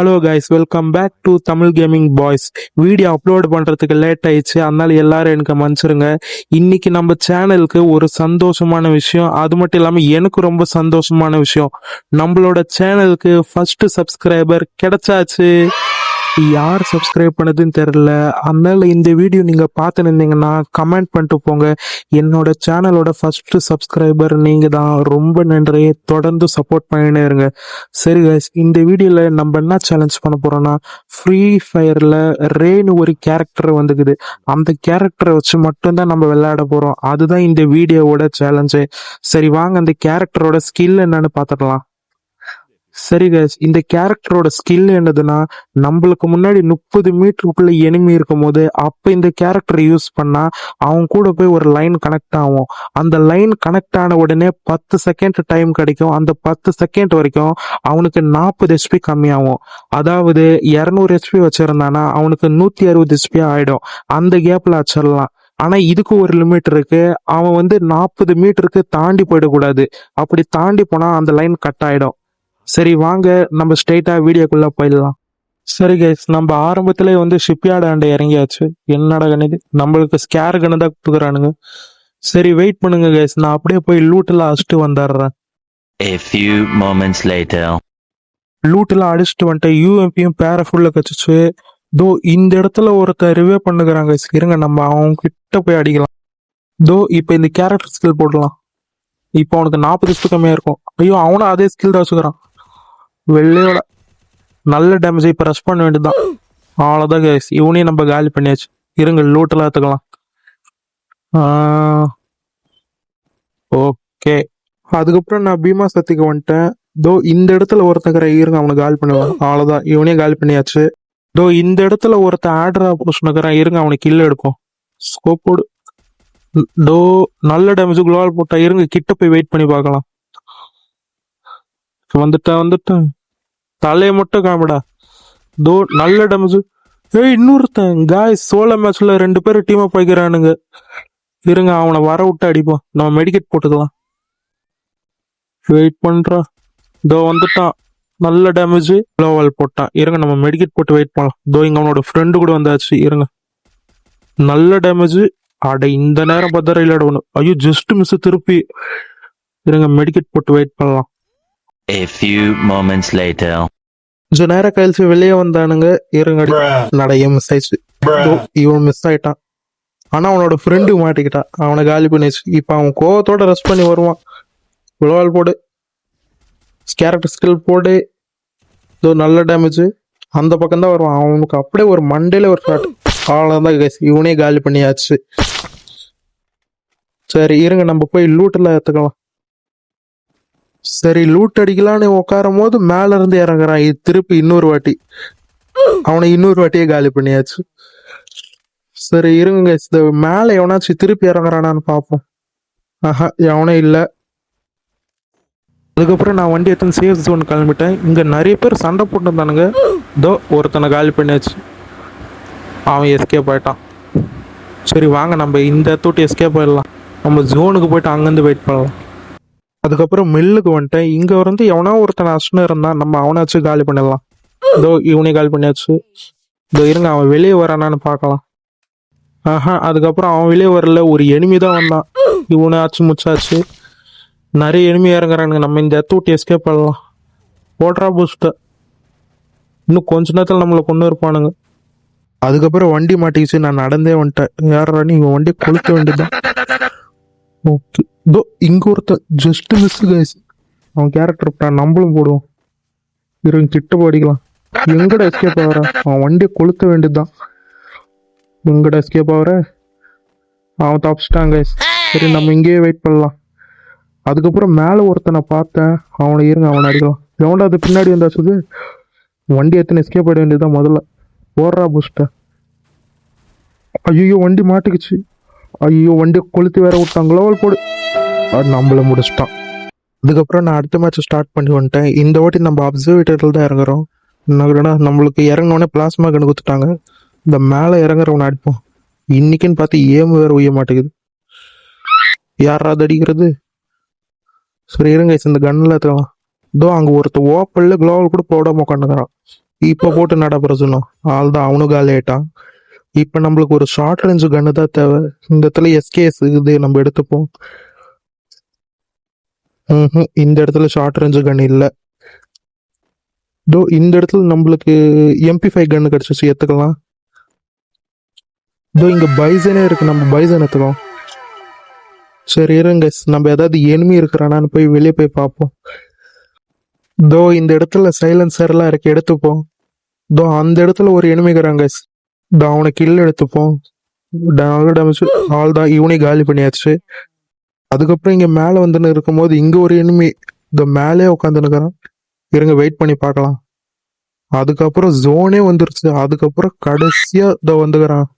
Hello guys, welcome back to Tamil gaming boys. Video upload பண்றதுக்கு late ஆயிடுச்சு, அதனால எல்லாரும் எனக்கு மன்னிச்சிருங்க. இன்னைக்கு நம்ம சேனலுக்கு ஒரு சந்தோஷமான விஷயம், அது மட்டும் இல்லாம எனக்கு ரொம்ப சந்தோஷமான விஷயம். நம்மளோட சேனலுக்கு ஃபர்ஸ்ட் சப்ஸ்கிரைபர் கிடைச்சாச்சு. யார் சப்ஸ்கிரைப் பண்ணதுன்னு தெரியல, அதனால இந்த வீடியோ நீங்க பார்த்து இருந்தீங்கன்னா கமெண்ட் பண்ணிட்டு போங்க. என்னோட சேனலோட ஃபர்ஸ்ட் சப்ஸ்கிரைபர் நீங்க தான், ரொம்ப நன்றி. தொடர்ந்து சப்போர்ட் பண்ணினே இருங்க. சரி guys, இந்த வீடியோல நம்ம என்ன சேலஞ்ச் பண்ண போறோம்னா, ஃப்ரீ ஃபயர்ல ரேன்னு ஒரு கேரக்டர் வந்துக்குது. அந்த கேரக்டரை வச்சு மட்டும்தான் நம்ம விளையாட போறோம். அதுதான் இந்த வீடியோவோட சேலஞ்சு. சரி வாங்க அந்த கேரக்டரோட ஸ்கில் என்னன்னு பார்த்துடலாம். சரி கைஸ், இந்த கேரக்டரோட ஸ்கில் என்னதுன்னா, நம்மளுக்கு முன்னாடி 30 மீட்டருக்குள்ள எனிமி இருக்கும் போது அப்ப இந்த கேரக்டர் யூஸ் பண்ணா அவன் கூட போய் ஒரு லைன் கனெக்ட் ஆகும். அந்த லைன் கனெக்ட் ஆன உடனே 10 செகண்ட் டைம் கிடைக்கும். அந்த 10 செகண்ட் வரைக்கும் அவனுக்கு 40 HP கம்மியாகும். அதாவது 200 HP வச்சிருந்தானா அவனுக்கு 160 HP ஆயிடும். அந்த கேப்ல அச்சிடலாம். ஆனா இதுக்கு ஒரு லிமிட் இருக்கு. அவன் 40 மீட்டருக்கு தாண்டி போயிடக்கூடாது. அப்படி தாண்டி போனா அந்த லைன் கட் ஆயிடும். சரி வாங்க நம்ம ஸ்ட்ரெயிட்டா வீடியோக்குள்ள போயிடலாம். சரி கைஸ், நம்ம ஆரம்பத்திலே ஷிப்யார்ட் ஆண்ட இறங்கியாச்சு. என்னடா கணிது, நம்மளுக்கு ஸ்கேர் கண்ணு தான் கொடுக்குறானுங்க. சரி வெயிட் பண்ணுங்க கைஸ், நான் அப்படியே போய் லூட்டெல்லாம் அடிச்சுட்டு வந்துடுறேன். A few moments later. லூட்டெல்லாம் அடிச்சுட்டு வந்துட்டு யூஎம்பியும் பேரஃபுல்ல கச்சிச்சு. தோ இந்த இடத்துல ஒருத்தர் ரிவே பண்ணுகிறாங்க. இருங்க நம்ம அவங்க கிட்ட போய் அடிக்கலாம். தோ இப்போ இந்த கேரக்டர் ஸ்கில் போடலாம். இப்போ அவனுக்கு 40 ஸ்கில் கம்மியா இருக்கும். ஐயோ, அவனும் அதே ஸ்கில் தான் வச்சுக்கிறான். வெள்ளையோட நல்ல டேமேஜ். இப்போ ரஷ் பண்ண வேண்டியதுதான். அவ்வளோதான் கைஸ், இவனையும் நம்ம காலி பண்ணியாச்சு. இருங்க லூட்டெல்லாம் எடுத்துக்கலாம். ஓகே, அதுக்கப்புறம் நான் பீமா சத்திக்கு வந்துட்டேன். தோ இந்த இடத்துல ஒருத்தக்கிற இருங்க அவனை காலி பண்ணுவான். அவ்வளோதான், இவனையும் காலி பண்ணியாச்சு. தோ இந்த இடத்துல ஒருத்தன் ஆட்ரா போஸ்ட்னுக்கிறான். இருங்க அவனுக்கு கில்ல எடுப்போம். ஸ்கோப்போடு தோ நல்ல டேமேஜ் குளோவால் போட்டா. இருங்க கிட்ட போய் வெயிட் பண்ணி பார்க்கலாம். வந்துட்டேன் தலையை மட்டும் காமிடா. தோ நல்ல டேமேஜ். ஏய் இன்னொருத்தன் காய்ஸ், சோலோ மேட்ச்ல 2 பேரும் டீமா போய்க்கிறானுங்க. இருங்க அவனை வர விட்டு அடிப்போம். நம்ம மெடிக்கெட் போட்டுக்கலாம். வெயிட் பண்றா. தோ வந்துட்டான். நல்ல டேமேஜ் குளோவால் போட்டான். இருங்க நம்ம மெடிக்கெட் போட்டு வெயிட் பண்ணலாம். தோ இங்க அவனோட ஃப்ரெண்டு கூட வந்தாச்சு. இருங்க நல்ல டேமேஜ். அட இந்த நேரம் பார்த்தா விளையாடணும். ஐயோ ஜஸ்ட் மிஸ் திருப்பி. இருங்க மெடிக்கெட் போட்டு வெயிட் பண்ணலாம். A few moments later. கொஞ்ச நேரம் கழிச்சு வெளியே வந்தானுங்க. இருங்க நடைய மிஸ் ஆயிடுச்சு. இவன் மிஸ் ஆயிட்டான். ஆனா அவனோட ஃப்ரெண்டு மாட்டிக்கிட்டான். அவனை காலி பண்ணிச்சு. இப்ப அவன் கோவத்தோட ரெஸ்ட் பண்ணி வருவான். குளோவால் போடு, கேரக்டர் ஸ்கில் போடு. இதோ நல்ல டேமேஜ். அந்த பக்கம் தான் வருவான். அவனுக்கு அப்படியே ஒரு மண்டையில ஒரு ஷாட். அவ்வளவுதான் கைஸ், இவனே காலி பண்ணியாச்சு. சரி இருங்க நம்ம போய் லூட்டெல்லாம் எடுத்துக்கலாம். சரி லூட் அடிக்கலான்னு உட்காரும் போது மேல இருந்து இறங்குறான். இது திருப்பி இன்னொரு வாட்டி. அவனை இன்னொரு வாட்டியே காலி பண்ணியாச்சு. சரி இருங்க, இந்த மேல எவனாச்சும் திருப்பி இறங்குறானான்னு பார்ப்போம். ஆஹா, எவனே இல்லை. அதுக்கப்புறம் நான் வண்டி எடுத்து சேஃப் ஜோன் கிளம்பிட்டேன். இங்க நிறைய பேர் சண்டை போட்டுருந்தானுங்க. தோ ஒருத்தனை காலி பண்ணியாச்சு. அவன் எஸ்கேப் ஆயிட்டான். சரி வாங்க நம்ம இந்த தூட்டி எஸ்கேப் ஆயிடலாம். நம்ம ஜோனுக்கு போயிட்டு அங்கேருந்து வெயிட் பண்ணலாம். அதுக்கப்புறம் மில்லுக்கு வந்துட்டேன். இங்க எவனா ஒருத்தன் அஷ்டம் இருந்தான். நம்ம அவனாச்சும் காலி பண்ணிடலாம். இதோ இவனே காலி பண்ணியாச்சு. இதோ இருங்க அவன் வெளியே வரானான்னு பார்க்கலாம். ஆஹா, அதுக்கப்புறம் அவன் வெளியே வரல. ஒரு எனிமி தான் வந்தான். இவனாச்சும் முச்சாச்சு. நிறைய எனிமி இறங்குறானுங்க. நம்ம இந்த இடத்த விட்டு எஸ்கேப் பண்ணலாம். ஓட்ரா பூஸ்ட. இன்னும் கொஞ்ச நேரத்தில் நம்மளை கொண்டு இருப்பானுங்க. அதுக்கப்புறம் வண்டி மாட்டிக்கிச்சு. நான் நடந்தே வந்துட்டேன். யாரானு இவன் வண்டி கொளுத்த வேண்டியதுதான். ஓகே, இதோ இங்க ஒருத்தன் ஜஸ்ட் மிஸ் கைஸ். அவன் கேரக்டர் நம்மளும் போடுவோம். இருங்க கிட்ட போடிக்கலாம். எங்கட எஸ்கேப் ஆகிற? அவன் வண்டியை கொளுத்த வேண்டியதுதான். எங்கட எஸ்கேப் ஆகிற? அவன் தப்பிச்சிட்டான் கைஸ். சரி நம்ம இங்கேயே வெயிட் பண்ணலாம். அதுக்கப்புறம் மேலே ஒருத்தனை பார்த்தேன். அவனை இருங்க அவனை அடிக்கலாம். எவன்டா அது பின்னாடி வந்தாச்சு? வண்டி எத்தனை எஸ்கேப் ஆட வேண்டியதுதான் முதல்ல. ஓடுறா பூஸ்ட. ஐயோ வண்டி மாட்டிக்குச்சு. ஐயோ வண்டியை கொளுத்தி வேற விட்டான். குளோவால் போடு. நம்மள முடிச்சிட்டான். அதுக்கப்புறம் நான் அடுத்த மேட்ச் ஸ்டார்ட் பண்ணி வந்துட்டேன். இந்த வாட்டி நம்ம அப்சர்வேட்டரில் தான் இறங்குறோம். நம்மளுக்கு இறங்கினோடனே பிளாஸ்மா கண்ணு கொடுத்துட்டாங்க. இந்த மேலே இறங்குறவனை அடிப்போம். இன்னைக்குன்னு பார்த்து ஏமு வேற உய்ய மாட்டேங்குது. யாராவது அடிக்கிறது? சரி இருங்க இந்த கன்னில் எடுத்துக்கலாம். இதோ அங்கே ஒருத்தர் ஓப்பல்ல குளோவால் கூட போடாம உட்காந்துக்கிறான். இப்ப போட்டு நட சொன்னோம் ஆள்தான் அவனும் காலி ஆயிட்டான். இப்ப நம்மளுக்கு ஒரு ஷார்ட் ரேஞ்ச் கன்னு தான் தேவை. இந்த இடத்துல எஸ்கேஎஸ் இது நம்ம எடுத்துப்போம். இந்த இடத்துல ஷார்ட் ரேஞ்ச் கன் இல்ல. இந்த இடத்துல நம்மளுக்கு MP5 கன்னு கிடைச்சிச்சு, எடுத்துக்கலாம். இங்க பைசனே இருக்கு, நம்ம பைசன் எடுத்துக்கலாம். சரி இருங்க, நம்ம ஏதாவது எனிமி இருக்கிறானான்னு போய் வெளியே போய் பார்ப்போம். இந்த இடத்துல சைலன்சர் எல்லாம் இருக்கு, எடுத்துப்போம். அந்த இடத்துல ஒரு எனிமிக்கிறாங்க. அவனை கில் எடுத்துப்போம். நல்ல டேமேஜ், ஆள் தான், இவனை காலி பண்ணியாச்சு. அதுக்கப்புறம் இங்க மேல வந்துன்னு இருக்கும்போது இங்க ஒரு எனிமி மேலே உட்காந்துனுக்குறான். இருங்க வெயிட் பண்ணி பார்க்கலாம். அதுக்கப்புறம் ஜோனே வந்துருச்சு. அதுக்கப்புறம் கடைசியா வந்துக்கிறான்.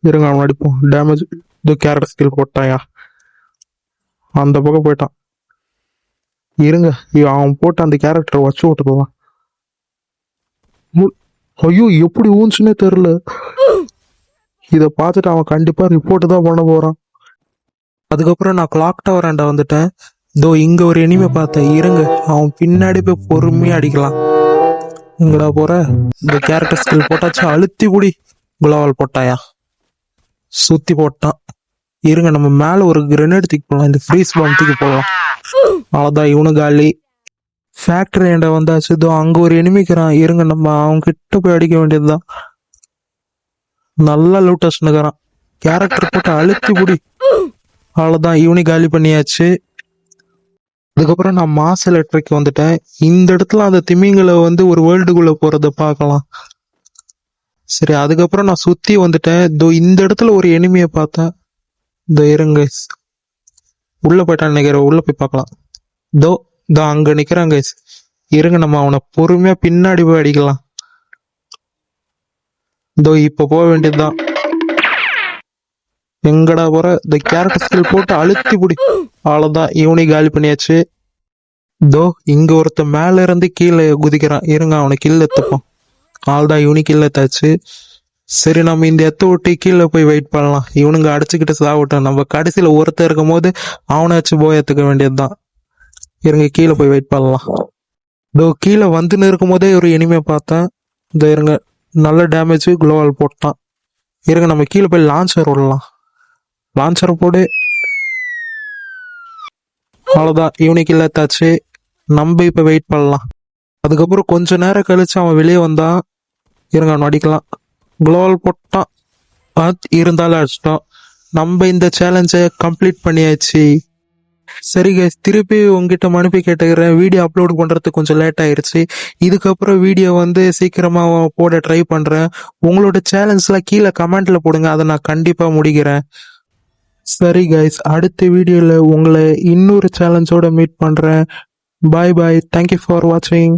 இருங்க அவன் அடிப்போம். டேமேஜ், கேரக்டர் ஸ்கில் போட்டாயா, அந்த பக்கம் போயிட்டான். இருங்க அவன் போட்டு அந்த கேரக்டரை வச்சு விட்டுக்குவான். ஐயோ எப்படி ஊஞ்சுன்னே தெரியல. இத பார்த்துட்டு அவன் கண்டிப்பா ரிப்போர்ட் தான் பண்ண போறான். அதுக்கப்புறம் நான் கிளாக் டவர் ஆண்ட வந்துட்டேன். இங்க ஒரு எனிமே பார்த்தேன். இருங்க அவன் பின்னாடி போய் பொறுமையா அடிக்கலாம். இங்கடா போற, இந்த கேரக்டர் ஸ்கில் போட்டாச்சு, அழுத்தி குடி. குளோவால் போட்டாயா, சுத்தி போட்டான். இருங்க நம்ம மேல ஒரு கிரெனேட் தூக்கி போடலாம், இந்த ஃப்ரீஸ் பாம் தூக்கி போடலாம். அவ்வளவுதான், இவனு காலி. ஃபேக்டரி ஏண்ட வந்தாச்சு. அங்க ஒரு எனிமிக்கிறான். இருங்க நம்ம அவங்க கிட்ட போய் அடிக்க வேண்டியதுதான். நல்லா லூட்டஸ்னுக்கிறான். கேரக்டர் போட்டு அழுத்தி குடி. அவ்வளவுதான், இவனி காலி பண்ணியாச்சு. அதுக்கப்புறம் நான் மாஸ் எலக்ட்ரிக் வந்துட்டேன். இந்த இடத்துல அந்த திமிங்களை ஒரு வேர்ல்டுக்குள்ள போறத பார்க்கலாம். சரி அதுக்கப்புறம் நான் சுத்தி வந்துட்டேன். இந்த இடத்துல ஒரு எனிமியை பார்த்தேன். இருங்க உள்ள போயிட்டான்னு நினைக்கிறேன், உள்ள போய் பார்க்கலாம். அங்க நிக்கிறாங்க. இருங்க நம்ம அவனை பொறுமையா பின்னாடி போய் அடிக்கலாம். இப்ப போக வேண்டியதுதான். எங்கடா போற, இந்த கேரக்டர் ஸ்கில் போட்டு அழுத்தி பிடி. அவ்வளவுதான், இவனை காலி பண்ணியாச்சு. இங்க ஒருத்த மேல இருந்து கீழே குதிக்கிறான். இருங்க அவனை கீழே எத்துப்போம். ஆள்தான், இவனி கீழே எத்தாச்சு. சரி நம்ம இந்த எத்த விட்டு கீழே போய் வெயிட் பண்ணலாம். இவனுங்க அடிச்சுக்கிட்டு சாவிட்டோம். நம்ம கடைசியில ஒருத்தர் இருக்கும் போது அவனாச்சு போய் ஏத்துக்க வேண்டியதுதான். இருங்க கீழே போய் வெயிட் பண்ணலாம். கீழே வந்துன்னு இருக்கும் போதே ஒரு எனிமையை பார்த்தேன். இருங்க நல்ல டேமேஜ், குளோவால் போட்டான். இருங்க நம்ம கீழே போய் லான்ச்சர் விடலாம். லான்ச்சர் போடு. அவ்வளவுதான், ஈவினிங் இல்லத்தாச்சு. நம்ம இப்ப வெயிட் பண்ணலாம். அதுக்கப்புறம் கொஞ்ச நேரம் கழிச்சு அவன் வெளியே வந்தான். இருங்க அவன் அடிக்கலாம். குளோவால் போட்டான், இருந்தாலும் அடிச்சிட்டோம். நம்ம இந்த சேலஞ்சை கம்ப்ளீட் பண்ணியாச்சு. சரி கைஸ், திருப்பி உங்ககிட்ட மனுப்பி கேட்டுக்கிறேன். வீடியோ அப்லோட் பண்றதுக்கு கொஞ்சம் லேட் ஆயிருச்சு. இதுக்கப்புறம் வீடியோ சீக்கிரமா போட ட்ரை பண்றேன். உங்களோட சேலஞ்ச்லாம் கீழே கமெண்ட்ல போடுங்க, அதை நான் கண்டிப்பா முடிக்கிறேன். சரி கைஸ், அடுத்த வீடியோல உங்களை இன்னொரு சேலஞ்சோட மீட் பண்றேன். பாய் பாய், தேங்க்யூ ஃபார் வாட்சிங்.